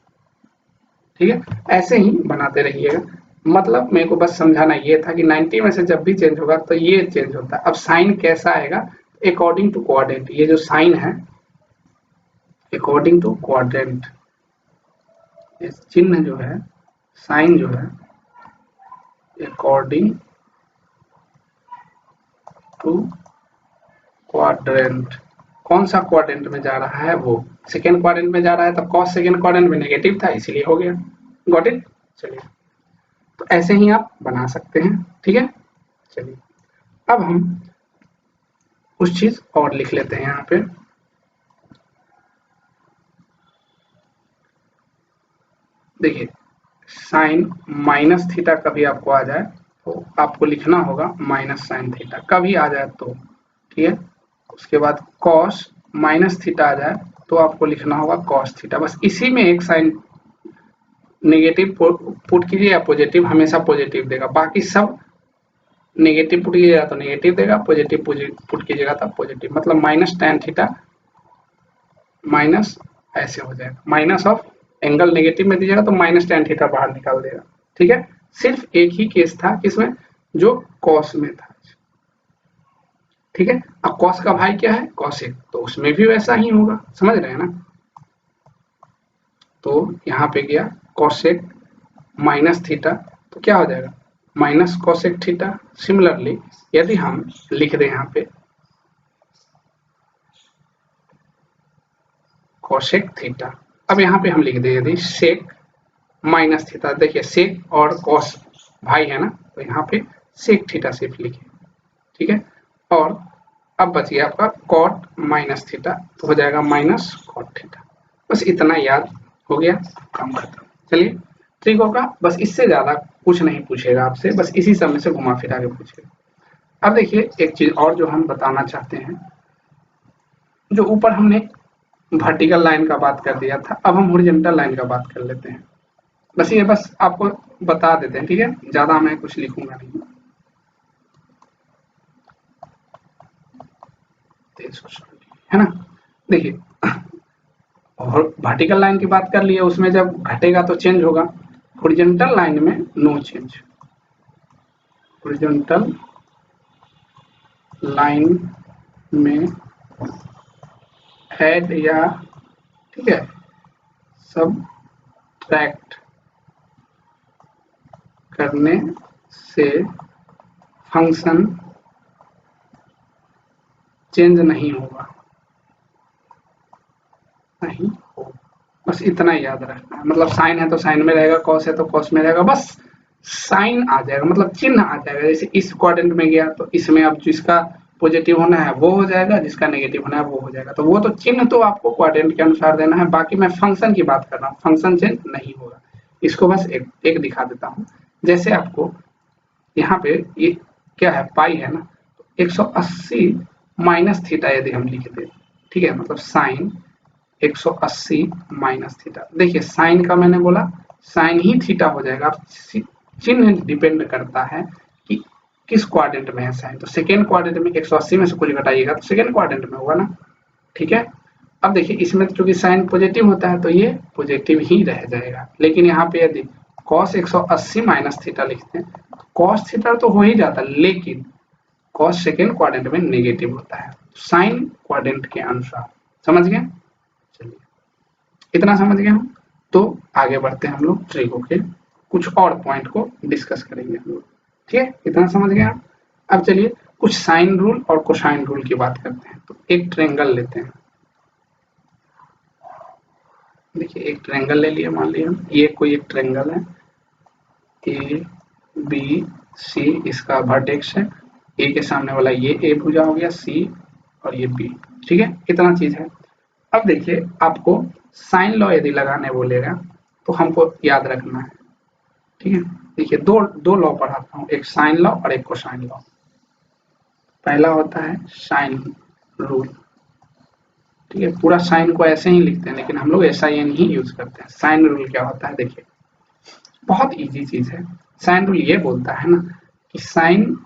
ठीक है। ऐसे ही बनाते रहिएगा। मतलब मेरे को बस समझाना ये था कि 90 में से जब भी चेंज होगा तो ये चेंज होता है। अब साइन कैसा आएगा अकॉर्डिंग टू क्वाड्रेंट, ये जो साइन है अकॉर्डिंग टू क्वाड्रेंट, चिन्ह जो है साइन जो है अकॉर्डिंग टू क्वाड्रेंट, कौन सा क्वाड्रेंट में जा रहा है, वो सेकेंड क्वाड्रेंट में जा रहा है, तो कॉस सेकेंड क्वाड्रेंट में नेगेटिव था इसीलिए हो गया। Got it. चलिए तो ऐसे ही आप बना सकते हैं, ठीक है। चलिए अब हम कुछ चीज और लिख लेते हैं यहाँ पे। देखिए साइन माइनस थीटा कभी आपको आ जाए तो आपको लिखना होगा माइनस साइन थीटा, कभी आ जाए तो, ठीक है। उसके बाद कॉस माइनस थीटा आ जाए तो आपको लिखना होगा कॉस थीटा। बस इसी में एक साइन नेगेटिव पुट कीजिए या पॉजिटिव, हमेशा पॉजिटिव देगा, बाकी सब नेगेटिव पुट कीजिएगा तो नेगेटिव देगा, पॉजिटिव पुट कीजिएगा तो पॉजिटिव। मतलब माइनस tan थीटा माइनस ऐसे हो जाएगा, माइनस ऑफ एंगल नेगेटिव में दीजिएगा तो माइनस tan थीटा बाहर निकाल देगा, ठीक है। सिर्फ एक ही केस था किसमें, जो कॉस में था, ठीक है। अब कॉस का भाई क्या है कॉसेक, तो उसमें भी वैसा ही होगा, समझ रहे हैं ना। तो यहाँ पे गया कॉसेक माइनस थीटा तो क्या हो जाएगा माइनस कॉसेक थीटा। सिमिलरली यदि हम लिख दें यहाँ पे कॉसेक थीटा, अब यहाँ पे हम लिख दें यदि सेक माइनस थीटा, देखिए सेक और कॉस भाई है ना, तो यहाँ पे सेक थीटा सिर्फ लिखे, ठीक है। और अब बच गया आपका कॉट माइनस थीटा, तो हो जाएगा माइनस कॉट थीटा। बस इतना याद हो गया, काम खत्म। चलिए ट्रिक होगा, बस इससे ज्यादा कुछ नहीं पूछेगा आपसे, बस इसी समय से घुमा फिरा के पूछेगा। अब देखिए एक चीज और जो हम बताना चाहते हैं, जो ऊपर हमने वर्टिकल लाइन का बात कर दिया था, अब हम हॉरिजॉन्टल लाइन का बात कर लेते हैं। बस ये बस आपको बता देते हैं, ठीक है, ज्यादा मैं कुछ लिखूंगा नहीं। है ना, देखिए और वर्टिकल लाइन की बात कर लिए, उसमें जब घटेगा तो चेंज होगा, हॉरिजॉन्टल लाइन में नो चेंज, हॉरिजॉन्टल लाइन में ऐड या ठीक है सबट्रैक्ट करने से फंक्शन चेंज नहीं होगा, नहीं हो, बस इतना याद रखना है। मतलब साइन है तो साइन में रहेगा, कॉस है तो कॉस में रहेगा, बस साइन आ जाएगा, मतलब चिन्ह आ जाएगा। जैसे इस क्वाड्रेंट में गया तो इसमें अब जिसका पॉजिटिव होना है वो हो जाएगा, जिसका नेगेटिव होना है वो हो जाएगा। तो वो तो चिन्ह तो आपको क्वाड्रेंट के अनुसार देना है, बाकी मैं फंक्शन की बात कर रहा हूँ, फंक्शन चेंज नहीं होगा। इसको बस एक दिखा देता हूँ। जैसे आपको यहाँ पे ये क्या है पाई है ना, 180 माइनस थीटा यदि हम लिख दें, ठीक है, मतलब साइन 180 माइनस थीटा। देखिए साइन का मैंने बोला साइन ही थीटा हो जाएगा। अब चिन्ह डिपेंड करता है कि किस क्वाड्रेंट में है साइन, तो सेकेंड क्वाड्रेंट में 180 में से कुछ घटाइएगा तो सेकेंड क्वाड्रेंट में होगा ना, ठीक है। अब देखिए इसमें चूंकि साइन पॉजिटिव होता है तो ये पॉजिटिव ही रह जाएगा, लेकिन यहाँ पे यदि cos 180 माइनस थीटा लिखते हैं तो cos थीटा तो हो ही जाता, लेकिन cos सेकेंड क्वाड्रेंट में नेगेटिव होता है साइन क्वाड्रेंट के अनुसार। समझ गए, चलिए इतना समझ गए हम। तो आगे बढ़ते हैं हम लोग ट्रिको के कुछ और पॉइंट को डिस्कस करेंगे हम लोग, ठीक है, इतना समझ गए आप। अब चलिए कुछ साइन रूल और कोसाइन रूल की बात करते हैं। तो एक ट्रायंगल लेते हैं, देखिए एक ट्रायंगल ले लिया, मान लिया ये कोई एक ट्रायंगल है ए बी सी, इसका वर्टेक्स है, ए के सामने वाला ये ए भुजा हो गया, सी और ये बी, ठीक है, इतना चीज है। अब देखिए आपको साइन लॉ यदि लगाने बोलेगा तो हमको याद रखना है, ठीक है। देखिए दो दो लॉ पढ़ाता हूँ, एक साइन लॉ और एक कोसाइन लॉ। पहला होता है साइन रूल, ठीक है, पूरा साइन को ऐसे ही लिखते हैं, लेकिन हम लोग SIN ही यूज करते हैं। साइन रूल क्या होता है देखिए, बहुत इजी चीज है। साइन रूल ये बोलता है ना कि साइन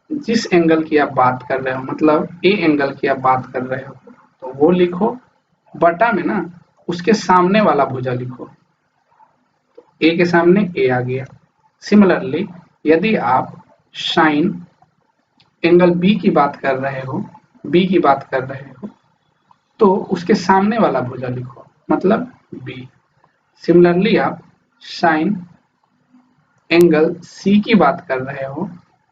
जिस एंगल की आप बात कर रहे हो, मतलब ए एंगल की आप बात कर रहे हो, तो वो लिखो, बटा में ना उसके सामने वाला भुजा लिखो। ए के सामने ए आ गया। सिमिलरली यदि आप साइन एंगल बी की बात कर रहे हो, बी की बात कर रहे हो, तो उसके सामने वाला भुजा लिखो, मतलब बी। सिमिलरली आप साइन एंगल सी की बात कर रहे हो,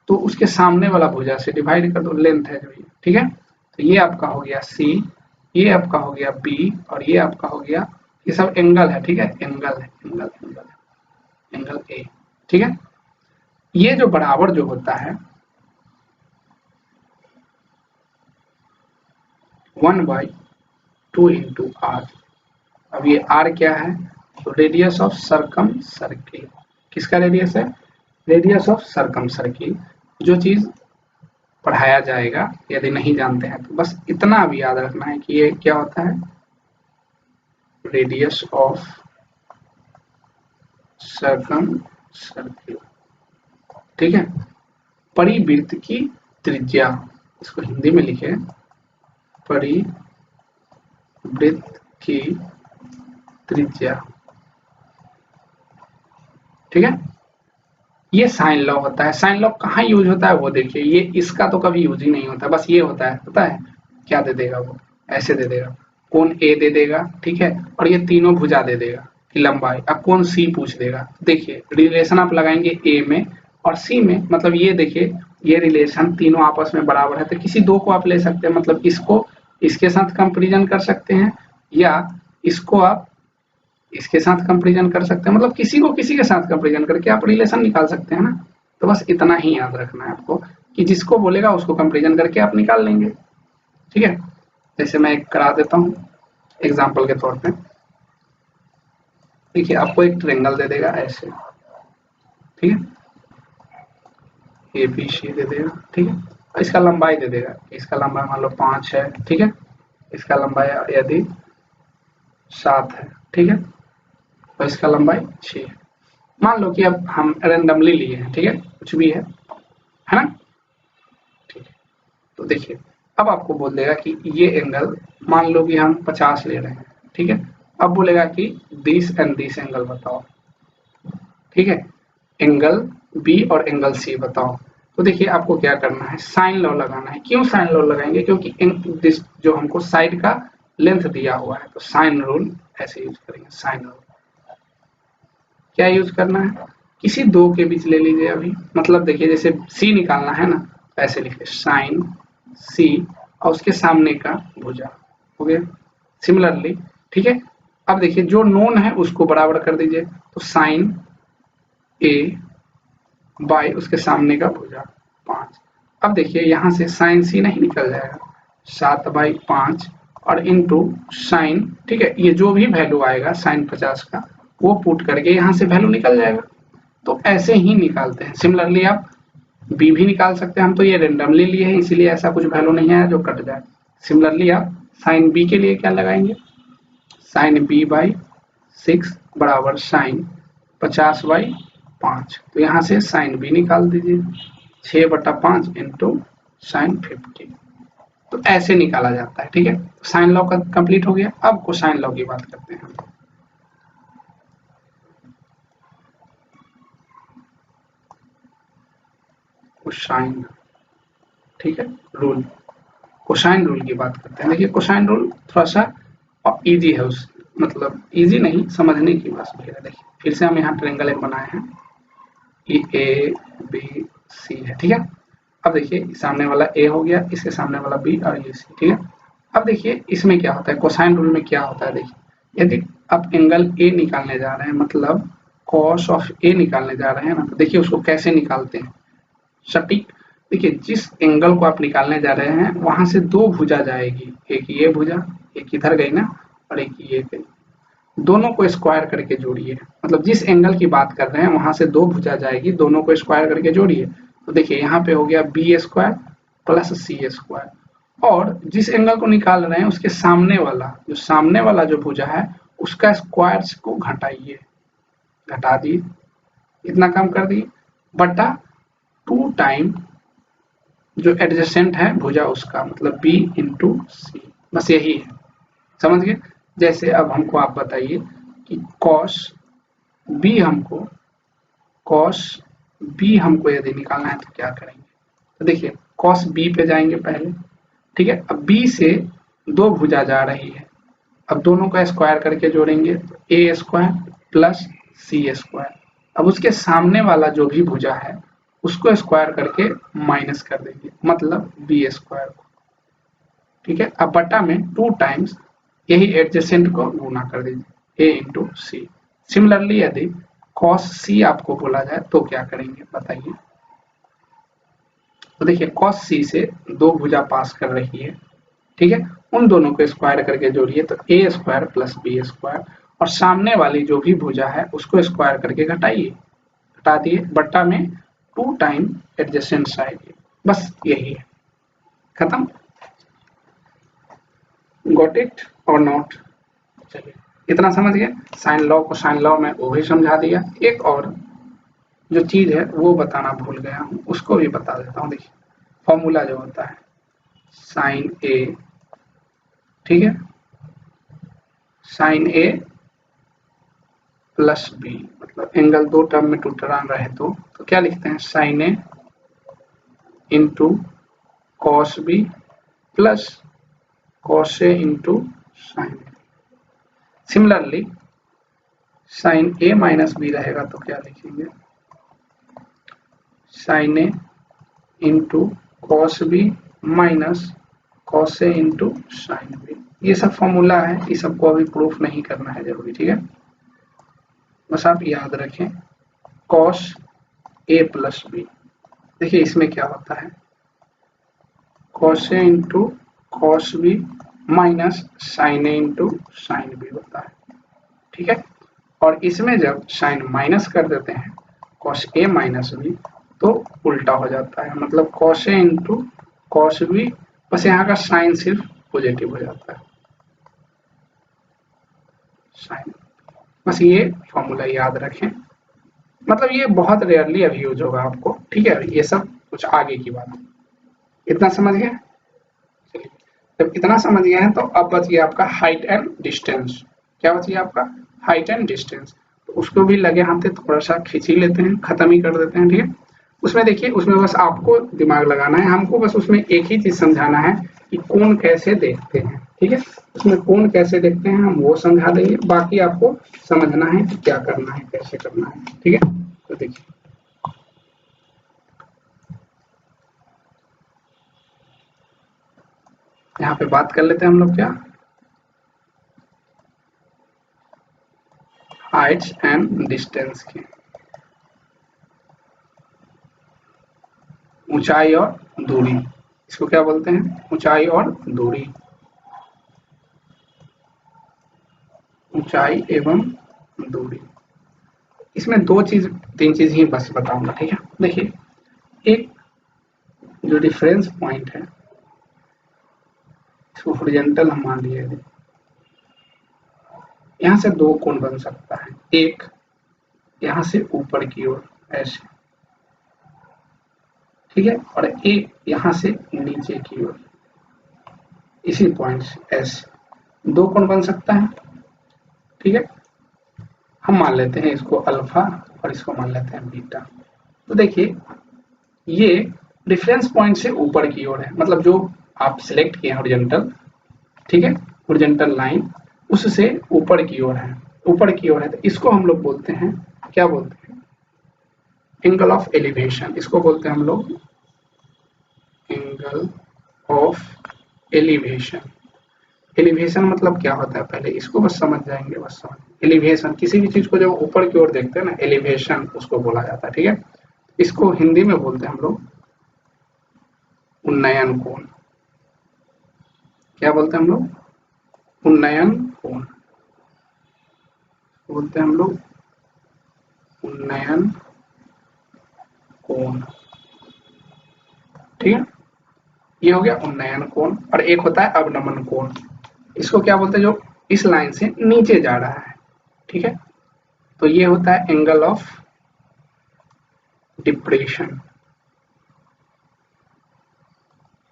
तो उसके सामने वाला भुजा से डिवाइड कर दो, लेंथ है जो ये, ठीक है। तो ये आपका हो गया सी, ये आपका हो गया बी, और ये आपका हो गया, ये सब एंगल है, ठीक है, एंगल है, एंगल एंगल एंगल ए, ठीक है। ये जो बराबर जो होता है 1/2 इंटू आर। अब ये आर क्या है, तो रेडियस ऑफ सर्कम सर्किल। किसका रेडियस है, रेडियस ऑफ सर्कम सर्किल। जो चीज पढ़ाया जाएगा, यदि नहीं जानते हैं तो बस इतना भी याद रखना है कि ये क्या होता है, रेडियस ऑफ सर्कम सर्किल, ठीक है। परिवृत्त की त्रिज्या, इसको हिंदी में लिखे, परिवृत्त की त्रिज्या, ठीक है। ये साइन लॉ होता है। साइन लॉ कहाँ यूज होता है वो देखिए, ये इसका तो कभी यूज ही नहीं होता, बस ये होता है, पता है क्या दे देगा, वो ऐसे दे देगा, कोण ए दे देगा, ठीक है, और ये तीनों भुजा दे देगा कि लंबाई। अब कोण सी पूछ देगा, देखिए रिलेशन आप लगाएंगे ए में और सी में, मतलब ये देखिए ये रिलेशन तीनों आपस में बराबर है, तो किसी दो को आप ले सकते हैं, मतलब इसको इसके साथ कंपेरिजन कर सकते हैं, या इसको आप इसके साथ कंपेरिजन कर सकते हैं, मतलब किसी को किसी के साथ कंपेरिजन करके आप रिलेशन निकाल सकते हैं ना। तो बस इतना ही याद रखना है आपको कि जिसको बोलेगा उसको कंपेरिजन करके आप निकाल लेंगे, ठीक है। जैसे मैं एक करा देता हूँ एग्जाम्पल के तौर पे। देखिए आपको एक ट्रायंगल दे देगा ऐसे, ठीक है, ABC दे देगा, ठीक है, और इसका लंबाई दे देगा, इसका लंबाई मान लो 5 है, ठीक है, इसका लंबाई यदि 7 है, ठीक है, और इसका लंबाई 6 है। मान लो कि अब हम रैंडमली लिए हैं, ठीक है, कुछ भी है ना, ठीक है। तो देखिए अब आपको बोल देगा कि ये एंगल मान लो कि हम 50 ले रहे हैं, ठीक है। अब बोलेगा कि दिस एंड दिस एंगल बताओ, ठीक है, एंगल बी और एंगल सी बताओ। तो देखिए आपको क्या करना है, साइन लॉ लगाना है। क्यों साइन लॉ लगाएंगे, क्योंकि दिस जो हमको साइड का लेंथ दिया हुआ है, तो साइन रूल ऐसे यूज करेंगे। साइन रूल क्या यूज करना है, किसी दो के बीच ले लीजिए अभी, मतलब देखिए जैसे सी निकालना है ना, ऐसे लिखिए साइन सी और उसके सामने का भुजा, हो गया। सिमिलरली, ठीक है, अब देखिए जो नोन है उसको बराबर कर दीजिए, तो साइन ए बाय उसके सामने का भुजा 5। अब देखिए यहाँ से साइन सी नहीं निकल जाएगा, 7/5 और इंटू साइन, ठीक है, ये जो भी वैल्यू आएगा साइन 50 का वो पुट करके यहाँ से वैल्यू निकल जाएगा। तो ऐसे ही निकालते हैं। सिमिलरली आप बी भी निकाल सकते हैं, हम तो ये रेंडमली लिए हैं इसीलिए ऐसा कुछ वैल्यू नहीं है जो कट जाए। सिमिलरली आप साइन बी के लिए क्या लगाएंगे, साइन B/6 बराबर साइन 50/5, तो यहाँ से साइन बी निकाल दीजिए, 6/5 इंटू साइन 50। तो ऐसे निकाला जाता है, ठीक है। साइन लॉ का कंप्लीट हो गया। अब कोसाइन लॉ की बात करते हैं। कोसाइन, ठीक है, रूल, कोसाइन रूल की बात करते हैं। देखिए कोसाइन रूल थोड़ा सा इजी है, उस मतलब इजी नहीं, समझने की बस भीड़ है। देखिए फिर से हम यहाँ ट्रायंगल एक बनाए हैं, ये ABC है, ठीक है। अब देखिए सामने वाला A हो गया, इसके सामने वाला B और ये C, ठीक है। अब देखिए इसमें क्या होता है, कोसाइन रूल में क्या होता है, देखिए यदि आप एंगल A निकालने जा रहे हैं, मतलब कॉस ऑफ A निकालने जा रहे हैं ना, तो देखिए उसको कैसे निकालते हैं सटीक। देखिए जिस एंगल को आप निकालने जा रहे हैं वहां से दो भुजा जाएगी, एक ये भुजा, एक इधर गई ना, और एक ये गई, दोनों को स्क्वायर करके जोड़िए। मतलब जिस एंगल की बात कर रहे हैं वहां से दो भुजा जाएगी, दोनों को स्क्वायर करके जोड़िए। तो देखिए यहाँ पे हो गया B² प्लस C², और जिस एंगल को निकाल रहे हैं उसके सामने वाला जो भुजा है उसका स्क्वायर को घटाइए, घटा दिए, इतना कम कर दिए, बटा 2 टाइम जो एडजेसेंट है भुजा उसका, मतलब b इंटू सी, बस यही है। समझ गए? जैसे अब हमको आप बताइए कि cos b हमको यदि निकालना है तो क्या करेंगे। तो देखिए cos b पे जाएंगे पहले, ठीक है। अब b से दो भुजा जा रही है, अब दोनों का स्क्वायर करके जोड़ेंगे तो ए स्क्वायर प्लस सी स्क्वायर। अब उसके सामने वाला जो भी भुजा है उसको स्क्वायर करके माइनस कर देंगे, मतलब बी स्क्वायर को, ठीक है। अब बटा में 2 टाइम्स यही एडजेसेंट को गुना कर दीजिए, a इंटू सी। सिमिलरली यदि cos c आपको बोला जाए तो क्या करेंगे बताइए। तो देखिए cos c से दो भुजा पास कर रही है, ठीक है, उन दोनों को स्क्वायर करके जोड़िए तो a square plus B square, और सामने वाली जो भी भुजा है उसको स्क्वायर करके घटाइए, घटा दिए, बट्टा में 2 टाइम एडजेसेंट साइड, बस यही है, खत्म। गॉट इट और नॉट? चलिए इतना समझ गए। साइन लॉ को साइन लॉ में वो भी समझा दिया। एक और जो चीज है वो बताना भूल गया हूँ, उसको भी बता देता हूँ। देखिए फॉर्मूला जो होता है साइन ए, ठीक है, साइन ए प्लस बी, मतलब एंगल दो टर्म में टूटरान रहे तो क्या लिखते हैं, sine a into cos b plus cos a into sine a. Similarly sine a minus b रहेगा तो क्या लिखेंगे, sine a into cos b minus cos a into sine b. ये सब फॉर्मूला है, ये सबको अभी प्रूफ नहीं करना है जरूरी, ठीक है, बस आप याद रखें। कॉस ए प्लस बी, देखिए इसमें क्या होता है, cos a into cos b minus sine a into sine b होता है, ठीक है। और इसमें जब साइन माइनस कर देते हैं कॉस ए माइनस बी तो उल्टा हो जाता है, मतलब cos a into cos B, बस यहाँ का साइन सिर्फ पॉजिटिव हो जाता है, साइन, बस ये फॉर्मूला याद रखें। मतलब ये बहुत रेयरली अभी यूज होगा आपको, ठीक है, ये सब कुछ आगे की बात है। इतना समझ गए? चलिए जब इतना समझ गए हैं तो अब बच गया आपका हाइट एंड डिस्टेंस। क्या बच गया आपका, हाइट एंड डिस्टेंस। तो उसको भी लगे हाथ थोड़ा सा खींच ही लेते हैं, खत्म ही कर देते हैं, ठीक है। उसमें देखिए, उसमें बस आपको दिमाग लगाना है, हमको बस उसमें एक ही चीज समझाना है कि कोण कैसे देखते हैं, ठीक है। उसमें कोण कैसे देखते हैं हम वो समझा देंगे, बाकी आपको समझना है कि क्या करना है, कैसे करना है, ठीक है। तो देखिए यहाँ पे बात कर लेते हैं हम लोग क्या, हाइट्स एंड डिस्टेंस की, ऊंचाई और दूरी, इसको क्या बोलते हैं, ऊंचाई और दूरी, ऊंचाई एवं दूरी। इसमें दो चीज तीन चीज ही बस बताऊंगा, ठीक है। देखिए एक जो डिफरेंस पॉइंट है इसको हॉरिजॉन्टल हम मान लिए, यहाँ से दो कोण बन सकता है, एक यहाँ से ऊपर की ओर ऐसे, ठीक है, और एक यहाँ से नीचे की ओर, इसी पॉइंट से ऐसे दो कोण बन सकता है, ठीक है। हम मान लेते हैं इसको अल्फा और इसको मान लेते हैं बीटा। तो देखिए ये डिफरेंस पॉइंट से ऊपर की ओर है, मतलब जो आप सिलेक्ट किए हॉरिजॉन्टल, ठीक है, हॉरिजॉन्टल लाइन उससे ऊपर की ओर है, ऊपर की ओर है, तो इसको हम लोग बोलते हैं, क्या बोलते हैं, एंगल ऑफ एलिवेशन, इसको बोलते हैं हम लोग एंगल ऑफ एलिवेशन। एलिवेशन मतलब क्या होता है, पहले इसको बस समझ जाएंगे, बस समझ, एलिवेशन किसी भी चीज को जब ऊपर की ओर देखते हैं ना, एलिवेशन उसको बोला जाता है, ठीक है। इसको हिंदी में बोलते हैं हम लोग उन्नयन कोण। क्या बोलते हैं हम लोग, उन्नयन कोण बोलते हैं हम लोग, उन्नयन कोण, ठीक है। ये हो गया उन्नयन कोण, और एक होता है अवनमन कोण। इसको क्या बोलते हैं, जो इस लाइन से नीचे जा रहा है, ठीक है। तो ये होता है एंगल ऑफ डिप्रेशन,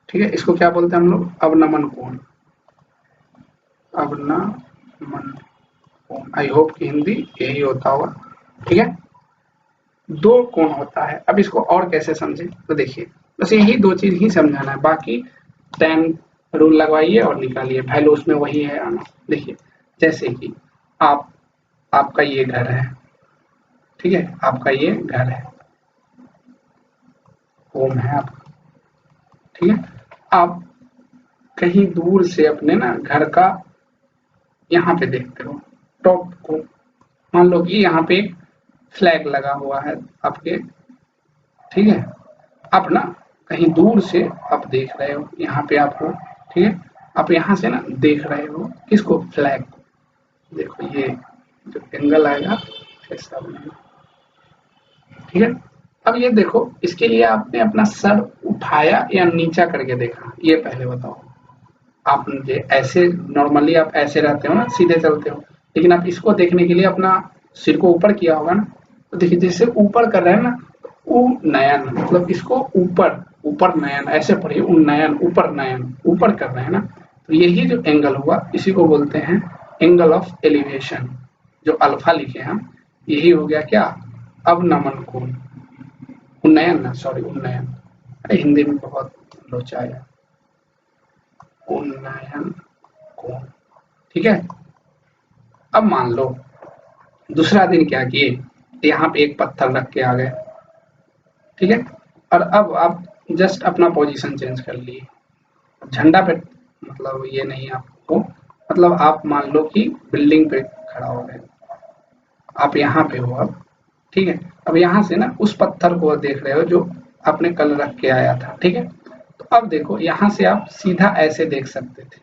ठीक है। इसको क्या बोलते हैं हम लोग, अवनमन कोण, अवनमन कोण। आई होप कि हिंदी यही होता होगा, ठीक है। दो कोण होता है। अब इसको और कैसे समझे, तो देखिए बस यही दो चीज ही समझाना है, बाकी tan रूल लगवाइए और निकालिए, वैल्यू उसमें वही है आना। देखिए जैसे कि आपका ये घर है, ठीक है, आपका ये घर है, होम है आपका, ठीक है। आप कहीं दूर से अपने ना घर का यहाँ पे देखते हो टॉप को, मान लो कि यहाँ पे एक फ्लैग लगा हुआ है आपके, ठीक है। आप ना कहीं दूर से आप देख रहे हो यहाँ पे आपको, ठीक है। आप यहाँ से ना देख रहे हो किसको, फ्लैग को। देखो ये जो एंगल आएगा ऐसा बनेगा, ठीक है। अब ये देखो, इसके लिए आपने अपना सर उठाया या नीचा करके देखा, ये पहले बताओ। आप ऐसे नॉर्मली आप ऐसे रहते हो ना, सीधे चलते हो, लेकिन आप इसको देखने के लिए अपना सिर को ऊपर किया होगा ना। तो देखिए जैसे ऊपर कर रहे हैं ना, उन्नयन, मतलब इसको ऊपर, ऊपर नयन ऐसे पढ़िए, उन्नयन ऊपर नयन, ऊपर कर रहे हैं ना। तो यही जो एंगल हुआ इसी को बोलते हैं एंगल ऑफ एलिवेशन, जो अल्फा लिखे हैं हम, यही हो गया क्या, अवनमन कोण, उन्नयन ना, सॉरी उन्नयन, अरे हिंदी में बहुत लोचा है, उन्नयन कोण, ठीक है। अब मान लो दूसरा दिन क्या किए, यहाँ पे एक पत्थर रख के आ गए, ठीक है। और अब आप जस्ट अपना पोजीशन चेंज कर लिए, झंडा पे, मतलब ये नहीं आपको, मतलब आप मान लो कि बिल्डिंग पे खड़ा हो गए, आप यहाँ पे हो अब, ठीक है। अब यहाँ से ना उस पत्थर को देख रहे हो जो आपने कल रख के आया था, ठीक है। तो अब देखो यहाँ से आप सीधा ऐसे देख सकते थे,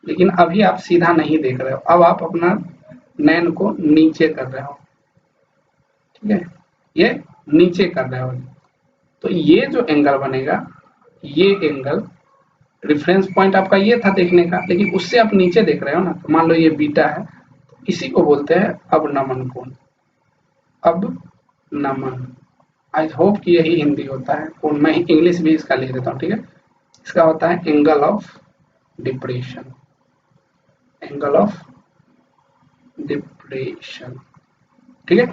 लेकिन अभी आप सीधा नहीं देख रहे हो, अब आप अपना नैन को नीचे कर रहे हो, ठीक है, ये नीचे कर रहे हो। तो ये जो एंगल बनेगा, ये एंगल रेफरेंस पॉइंट आपका ये था देखने का, लेकिन उससे आप नीचे देख रहे हो ना, तो मान लो ये बीटा है, तो इसी को बोलते हैं अवनमन कोण, अवनमन। आई होप कि यही हिंदी होता है, और मैं इंग्लिश भी इसका लिख देता हूँ, ठीक है। इसका होता है angle of depression, angle of depression, ठीक है।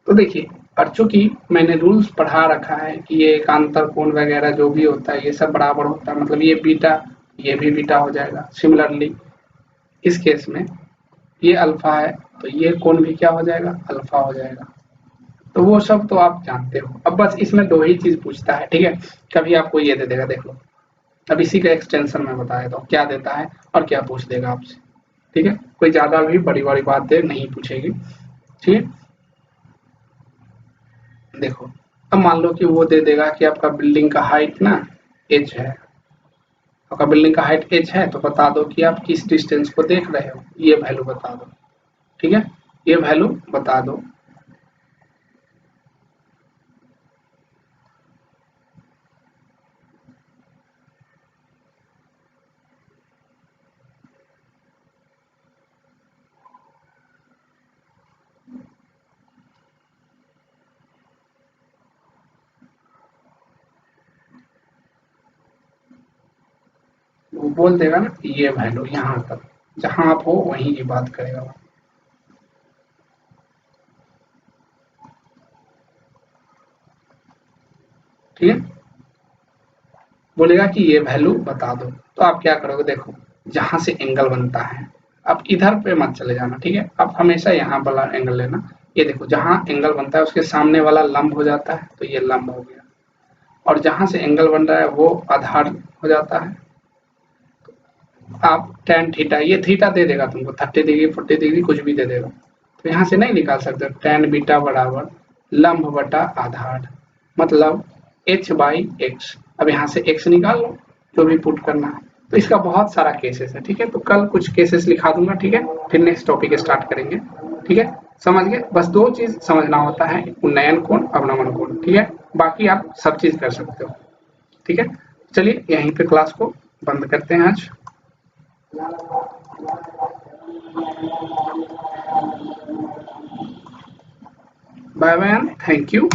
तो देखिए, और चूंकि मैंने रूल्स पढ़ा रखा है कि ये एकांतर कोण वगैरह जो भी होता है ये सब बराबर होता है, मतलब ये बीटा, ये भी बीटा हो जाएगा। सिमिलरली इस केस में ये अल्फा है, तो ये कोण भी क्या हो जाएगा, अल्फा हो जाएगा। तो वो सब तो आप जानते हो। अब बस इसमें दो ही चीज पूछता है, ठीक है। कभी आपको ये दे देगा, देख लो, अब इसी का एक्सटेंशन में बता देता हूँ क्या देता है और क्या पूछ देगा आपसे, ठीक है। कोई ज्यादा भी बड़ी बड़ी बातें नहीं पूछेगी, ठीक है। देखो, अब मान लो कि वो दे देगा कि आपका बिल्डिंग का हाइट ना h है, आपका बिल्डिंग का हाइट h है, तो बता दो कि आप किस डिस्टेंस को देख रहे हो, ये वैल्यू बता दो, ठीक है, ये वैल्यू बता दो। वो बोल देगा ना ये वैल्यू, यहाँ तक जहां आप हो वहीं की बात करेगा वो, ठीक है। बोलेगा कि ये वैल्यू बता दो, तो आप क्या करोगे, देखो जहां से एंगल बनता है, आप इधर पे मत चले जाना, ठीक है। आप हमेशा यहाँ वाला एंगल लेना। ये देखो जहां एंगल बनता है उसके सामने वाला लंब हो जाता है, तो ये लंब हो गया, और जहां से एंगल बन रहा है वो आधार हो जाता है। आप tan थीटा, ये थीटा दे देगा तुमको, 30 डिग्री 40 डिग्री कुछ भी दे देगा, तो यहाँ से नहीं निकाल सकते tan बीटा बराबर लंब बटा आधार, मतलब h/x। अब यहाँ से x निकाल लो, जो भी पुट करना है। तो इसका बहुत सारा केसेस है, ठीक है। तो कल कुछ केसेस लिखा दूंगा, ठीक है, फिर नेक्स्ट टॉपिक स्टार्ट करेंगे, ठीक है। समझ गए, बस दो चीज समझना होता है, उन्नयन कोण, अवनमन कोण, ठीक है। बाकी आप सब चीज कर सकते हो, ठीक है। चलिए यहीं पे क्लास को बंद करते हैं आज। Bye bye and thank you.